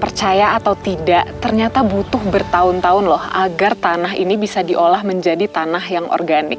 percaya atau tidak, ternyata butuh bertahun-tahun loh agar tanah ini bisa diolah menjadi tanah yang organik.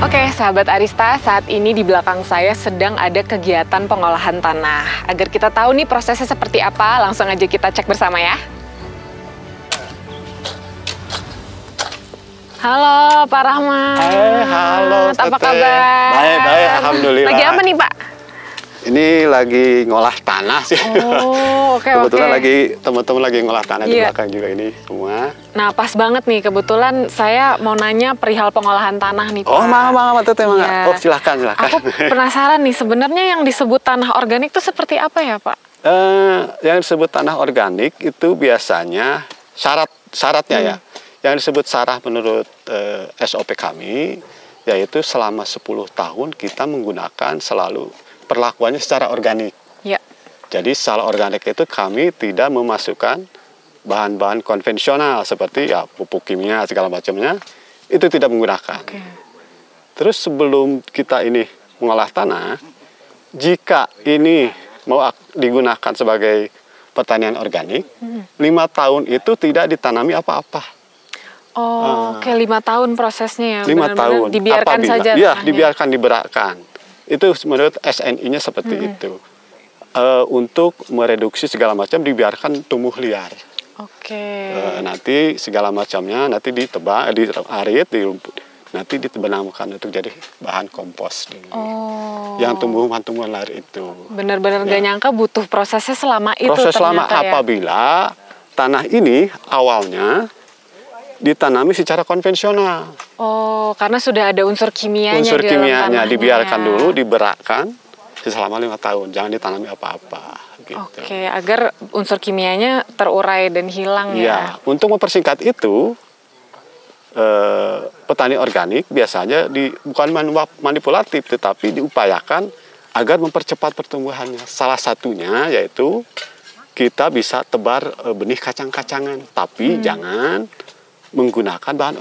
Oke, sahabat Arista, saat ini di belakang saya sedang ada kegiatan pengolahan tanah. Agar kita tahu nih prosesnya seperti apa, langsung aja kita cek bersama ya. Halo Pak Rahmat. Halo Tete. Apa kabar? Baik, alhamdulillah. Lagi apa nih Pak? Ini lagi ngolah tanah sih. Oh, oke. Kebetulan lagi teman-teman lagi ngolah tanah di belakang juga ini semua. Nah, pas banget nih, kebetulan saya mau nanya perihal pengolahan tanah nih Pak. Oh, mangga Tete, mangga. Iya. Oh, silahkan. Aku penasaran nih, sebenarnya yang disebut tanah organik itu seperti apa ya Pak? Yang disebut tanah organik itu biasanya syaratnya ya. Yang disebut syarat menurut SOP kami, yaitu selama 10 tahun kita menggunakan selalu perlakuannya secara organik. Ya. Jadi secara organik itu kami tidak memasukkan bahan-bahan konvensional seperti ya pupuk kimia segala macamnya, itu tidak menggunakan. Okay. Terus sebelum kita ini mengolah tanah, jika ini mau digunakan sebagai pertanian organik, 5 tahun itu tidak ditanami apa-apa. Oh, oke, 5 tahun prosesnya ya? 5 tahun. Dibiarkan apabila, saja? Ya, dibiarkan, diberakkan. Itu menurut SNI-nya seperti itu. Untuk mereduksi segala macam dibiarkan tumbuh liar. Oke. Nanti segala macamnya nanti ditebang, diarit, nanti dibenamkan untuk jadi bahan kompos. Oh. Yang tumbuhan-tumbuhan liar itu. Benar-benar gak nyangka butuh prosesnya selama itu. Proses selama ya? apabila tanah ini awalnya ditanami secara konvensional. Oh, karena sudah ada unsur kimianya. Unsur di dalam kimianya tanahnya. dibiarkan dulu, diberakkan selama 5 tahun, jangan ditanami apa-apa. Gitu. Oke, agar unsur kimianya terurai dan hilang ya. Untuk mempersingkat itu, petani organik biasanya bukan manipulatif, tetapi diupayakan agar mempercepat pertumbuhannya. Salah satunya yaitu kita bisa tebar benih kacang-kacangan, tapi jangan menggunakan bahan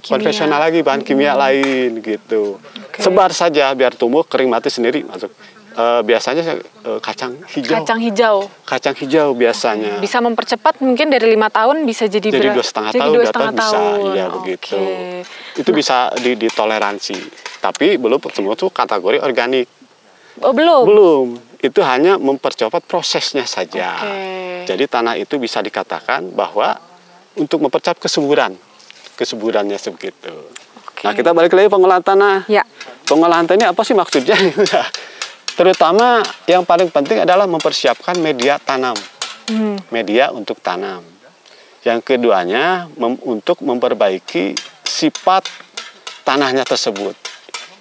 konvensional lagi, bahan kimia lain gitu. Okay. Sebar saja biar tumbuh, kering mati sendiri masuk. Biasanya kacang hijau. Kacang hijau. Kacang hijau biasanya. Bisa mempercepat mungkin dari 5 tahun bisa jadi 2,5 tahun, 2,5 tahun bisa, ya begitu. Itu bisa ditoleransi. Tapi belum semua itu kategori organik. Oh, belum? Belum. Itu hanya mempercepat prosesnya saja. Jadi tanah itu bisa dikatakan bahwa untuk mempercepat kesuburannya sebegitu. Nah, kita balik lagi pengolahan tanah. Ya. Pengolahan tanah ini apa sih maksudnya? Terutama yang paling penting adalah mempersiapkan media tanam. Media untuk tanam. Yang keduanya untuk memperbaiki sifat tanahnya tersebut.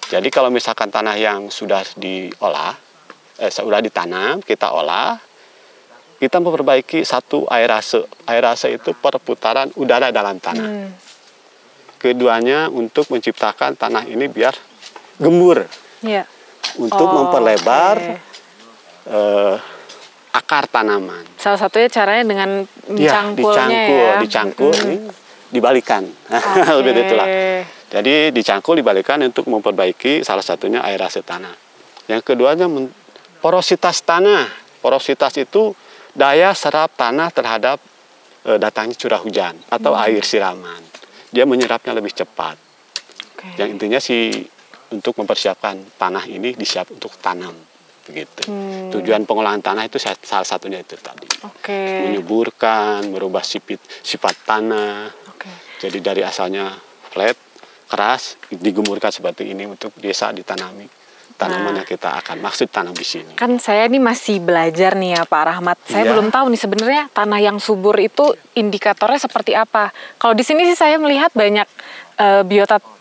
Jadi kalau misalkan tanah yang sudah diolah, sudah ditanam, kita olah, kita memperbaiki satu aerase. Aerase itu perputaran udara dalam tanah. Keduanya untuk menciptakan tanah ini biar gembur. Ya. Untuk memperlebar akar tanaman. Salah satunya caranya dengan mencangkulnya dicangkul, dibalikan. Lebih itulah. Jadi dicangkul, dibalikan untuk memperbaiki salah satunya aerase tanah. Yang keduanya porositas tanah. Porositas itu daya serap tanah terhadap datangnya curah hujan atau air siraman. Dia menyerapnya lebih cepat. Yang intinya sih untuk mempersiapkan tanah ini disiap untuk tanam. Begitu. Tujuan pengolahan tanah itu salah satunya itu tadi. Menyuburkan, merubah sifat tanah. Jadi dari asalnya flat, keras, digemburkan seperti ini untuk bisa ditanami. Tanaman yang kita akan maksud tanam di sini. Kan saya ini masih belajar nih ya Pak Rahmat. Saya belum tahu nih sebenarnya tanah yang subur itu indikatornya seperti apa. Kalau di sini sih saya melihat banyak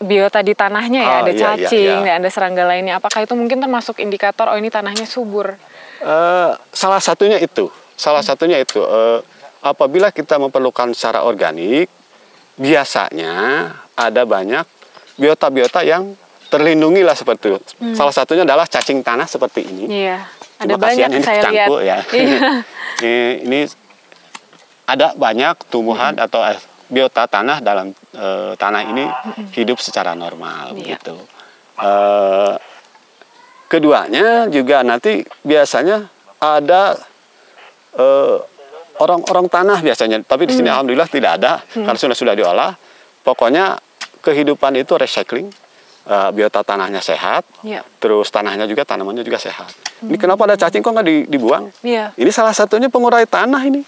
biota di tanahnya ya, ada cacing, ada serangga lainnya. Apakah itu mungkin termasuk indikator ini tanahnya subur? Salah satunya itu. apabila kita memerlukan secara organik, biasanya ada banyak biota-biota yang terlindungi lah seperti itu. Salah satunya adalah cacing tanah seperti ini. Iya, ada Cuma banyak ini saya lihat. cangkul, ya. Iya. ini ada banyak tumbuhan atau biota tanah dalam tanah ini hidup secara normal begitu. Keduanya juga nanti biasanya ada orang-orang tanah biasanya, tapi di sini alhamdulillah tidak ada karena sudah diolah. Pokoknya kehidupan itu recycling, biota tanahnya sehat, terus tanahnya juga, tanamannya juga sehat. Ini kenapa ada cacing kok nggak dibuang? Ini salah satunya pengurai tanah ini.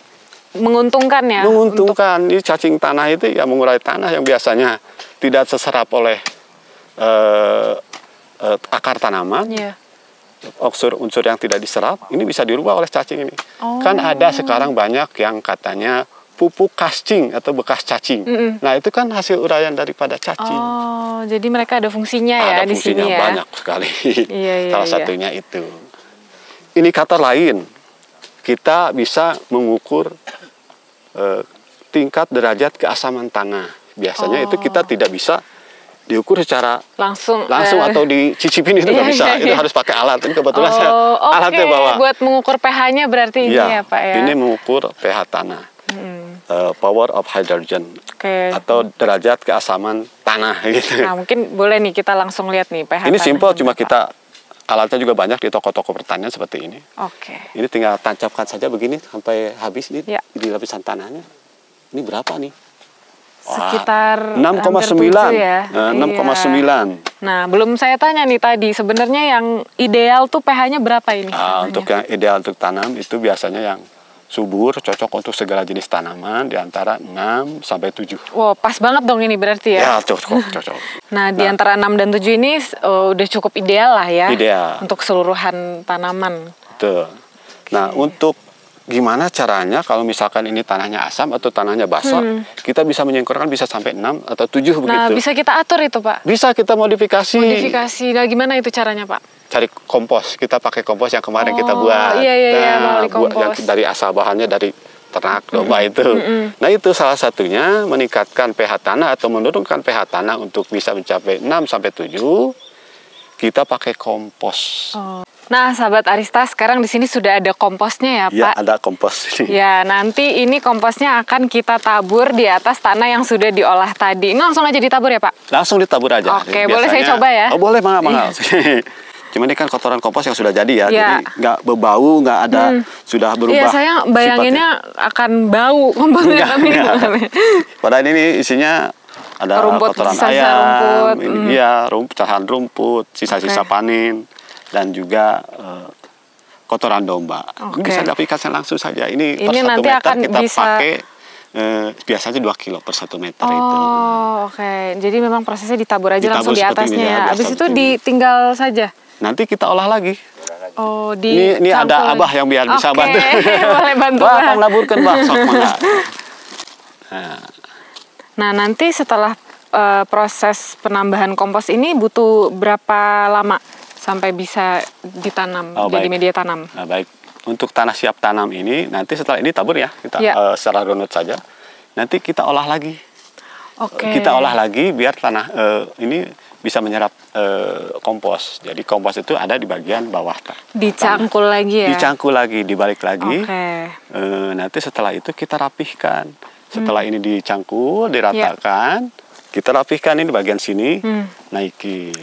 Menguntungkan ya? Menguntungkan. Ini cacing tanah itu ya mengurai tanah yang biasanya tidak terserap oleh akar tanaman. Unsur yang tidak diserap ini bisa dirubah oleh cacing ini. Kan ada sekarang banyak yang katanya pupuk cacing atau bekas cacing. Nah itu kan hasil uraian daripada cacing. Oh, jadi mereka ada fungsinya ya di sini ya? Ada fungsinya banyak sekali. Salah Iya. satunya itu. Indikator lain, kita bisa mengukur tingkat derajat keasaman tanah. Biasanya itu kita tidak bisa diukur secara langsung atau dicicipin itu nggak bisa. Itu harus pakai alat. Ini kebetulan saya alatnya bawa. Buat mengukur pH-nya berarti ini ya Pak ya? Ini mengukur pH tanah. Power of hydrogen. Atau derajat keasaman tanah gitu. Nah mungkin boleh nih kita langsung lihat nih pH. Ini simple, cuma kita alatnya juga banyak di toko-toko pertanian seperti ini. Ini tinggal tancapkan saja begini sampai habis nih di lapisan tanahnya. Ini berapa nih? Sekitar 6,9 ya. 6,9. Nah, belum saya tanya nih tadi, sebenarnya yang ideal tuh pH-nya berapa ini? Untuk yang ideal untuk tanam itu biasanya yang subur, cocok untuk segala jenis tanaman di antara 6 sampai 7. Wow, pas banget dong ini berarti ya? Ya, cocok. Nah, di antara 6 dan 7 ini udah cukup ideal lah ya? Ideal. Untuk keseluruhan tanaman. Betul. Nah, untuk gimana caranya kalau misalkan ini tanahnya asam atau tanahnya basah, kita bisa menyingkirkan bisa sampai 6 atau 7 begitu. Nah, bisa kita atur itu, Pak? Bisa kita modifikasi. Nah, gimana itu caranya, Pak? Cari kompos. Kita pakai kompos yang kemarin kita buat. Iya, kompos. Yang dari asal bahannya dari ternak domba itu. Nah, itu salah satunya meningkatkan pH tanah atau menurunkan pH tanah untuk bisa mencapai 6 sampai 7. Kita pakai kompos. Nah, sahabat Arista, sekarang di sini sudah ada komposnya ya, Pak? Ya, ada kompos ini. Ya, nanti ini komposnya akan kita tabur di atas tanah yang sudah diolah tadi. Ini langsung aja ditabur ya, Pak? Langsung ditabur aja. Oke, boleh saya coba ya? Oh, boleh, mangga. Cuma ini kan kotoran kompos yang sudah jadi ya, jadi nggak berbau, nggak ada, sudah berubah. Iya, saya bayanginnya akan bau komposnya. Padahal ini isinya ada kotoran ayam, cacahan rumput, sisa-sisa panen, dan juga kotoran domba. Ini bisa diaplikasikan langsung saja. Ini per 1 nanti meter akan kita bisa pakai biasanya 2 kilo per 1 meter itu. Jadi memang prosesnya ditabur aja langsung di atasnya ya. Habis itu ditinggal saja. Nanti kita olah lagi. Ini ada Abah yang biar bisa bantu. Boleh bantu. Wah, Kang laburkan, Bang. Sok mangga. Nah, nanti setelah proses penambahan kompos ini butuh berapa lama sampai bisa ditanam jadi media tanam? Nah, baik. Untuk tanah siap tanam ini, nanti setelah ini tabur ya, kita secara runut saja. Nanti kita olah lagi. Kita olah lagi biar tanah ini bisa menyerap kompos. Jadi kompos itu ada di bagian bawah dicangkul tanah. Lagi ya? Dicangkul lagi, dibalik lagi. Nanti setelah itu kita rapihkan. Setelah ini dicangkul, diratakan, kita rapihkan ini bagian sini, naikin.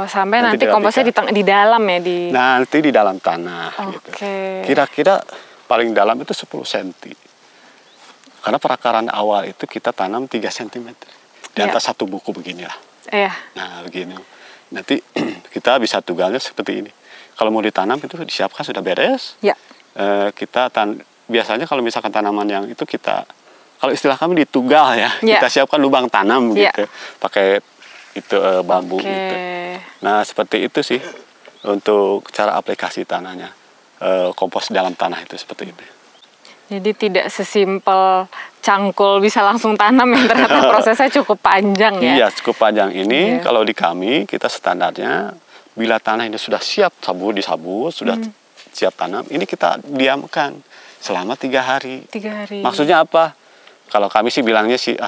Sampai nanti komposnya di dalam ya? Nanti di dalam tanah. Gitu. Kira-kira paling dalam itu 10 cm. Karena perakaran awal itu kita tanam 3 cm. Di atas satu buku beginilah. Nah, begini. Nanti kita bisa tugalnya seperti ini. Kalau mau ditanam itu disiapkan sudah beres. Kita biasanya kalau misalkan tanaman yang itu kalau istilah kami ditugal ya, kita siapkan lubang tanam gitu, pakai itu bambu gitu. Nah, seperti itu sih untuk cara aplikasi tanahnya, kompos dalam tanah itu seperti itu. Jadi tidak sesimpel cangkul bisa langsung tanam yang ternyata prosesnya cukup panjang ya? Iya, cukup panjang. Ini kalau di kami kita standarnya bila tanah ini sudah siap disabur, sudah siap tanam, ini kita diamkan. selama 3 hari. 3 hari. Maksudnya apa? Kalau kami sih bilangnya sih,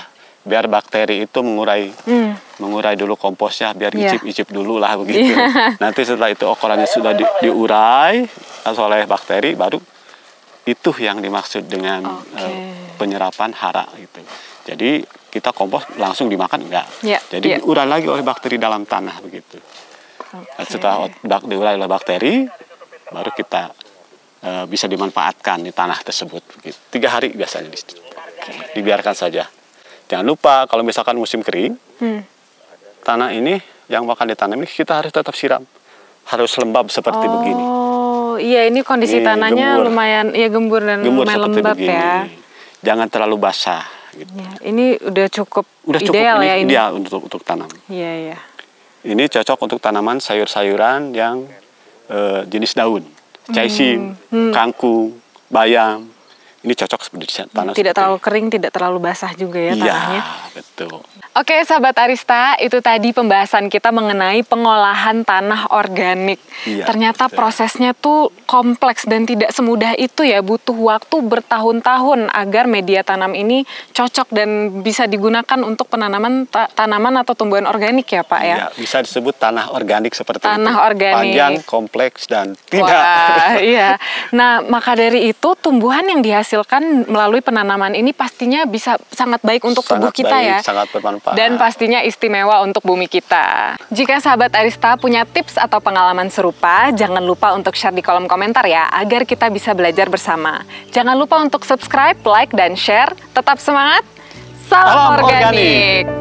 biar bakteri itu mengurai dulu komposnya, biar icip-icip dulu lah begitu. Nanti setelah itu kotorannya sudah diurai oleh bakteri, baru itu yang dimaksud dengan penyerapan hara gitu. Jadi kita kompos langsung dimakan enggak. Jadi diurai lagi oleh bakteri dalam tanah begitu. Setelah diurai oleh bakteri, baru kita bisa dimanfaatkan di tanah tersebut. Begitu. 3 hari biasanya dibiarkan saja. Jangan lupa kalau misalkan musim kering, tanah ini yang bakal ditanam ini kita harus tetap siram, harus lembab seperti begini. Oh iya, ini kondisi tanahnya gembur. Lumayan gembur dan lumayan lembab begini. Ya. Jangan terlalu basah. Gitu. Ya, ini udah cukup ideal ya ini. Ideal untuk tanam. Iya iya. Ini cocok untuk tanaman sayur-sayuran yang jenis daun, caisim, kangkung, bayam. Ini cocok seperti tanah. Tidak terlalu kering, tidak terlalu basah juga ya tanahnya. Iya, betul. Oke, sahabat Arista, itu tadi pembahasan kita mengenai pengolahan tanah organik. Iya, ternyata betul. prosesnya tuh kompleks dan tidak semudah itu ya, butuh waktu bertahun-tahun agar media tanam ini cocok dan bisa digunakan untuk penanaman tanaman atau tumbuhan organik ya Pak ya? Iya, bisa disebut tanah organik seperti itu. Tanah organik. Panjang, kompleks, dan tidak. Wah, iya. Nah, maka dari itu tumbuhan yang dihasilkan melalui penanaman ini pastinya bisa sangat baik untuk tubuh kita ya. Sangat bermanfaat. Dan pastinya istimewa untuk bumi kita. Jika sahabat Arista punya tips atau pengalaman serupa, jangan lupa untuk share di kolom komentar ya, agar kita bisa belajar bersama. Jangan lupa untuk subscribe, like, dan share. Tetap semangat. Salam organik.